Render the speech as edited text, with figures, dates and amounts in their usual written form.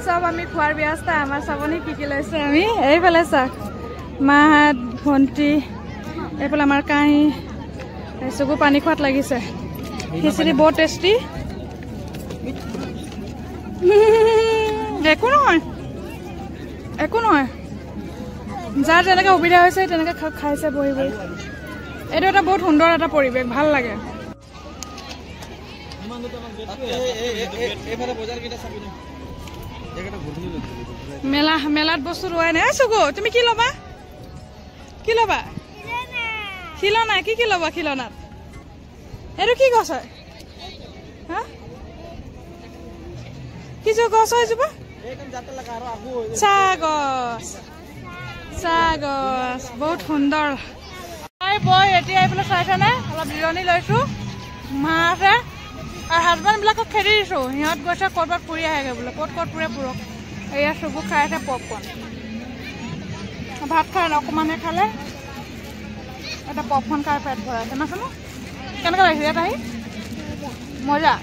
চব আমি খোৱাৰ ব্যৱস্থা আমাৰ চাবনি কি লৈছে আমি এইফালে চাওক মাহঁত ভণ্টি এইফালে আমাৰ কাঁহী চকু পানী খোৱাত লাগিছে খিচিৰি বহুত টেষ্টি একো নহয় যাৰ যেনেকৈ সুবিধা হৈছে তেনেকৈ খাইছে বহি বহি এইটো এটা বহুত সুন্দৰ এটা পৰিৱেশ ভাল লাগে মেলাত বস্তু লোৱাই নাই চকু তুমি কি ল'বা খিলনা কি ল'বা খিলনাত এইটো কি গছ হয় হা কি গছ হয় যোৱা চাহ গছ বহুত সুন্দৰ বই এতিয়া এইফালে চাইছেনে অলপ জিৰণি লৈছো মা আছে আৰু হাজবেণ্ডবিলাকক খেদি দিছোঁ সিহঁত গৈছে ক'ৰবাত ফুৰি আহেগৈ বোলে ক'ত ফুৰে ফুৰক এয়া চকু খাই আছে পপকৰ্ণ ভাত খাই অকণমানহে খালে এটা পপকৰ্ণ খাই পেট ভৰাই আছে নাজানো কেনেকৈ লাগিছে ইয়াত আহি মজা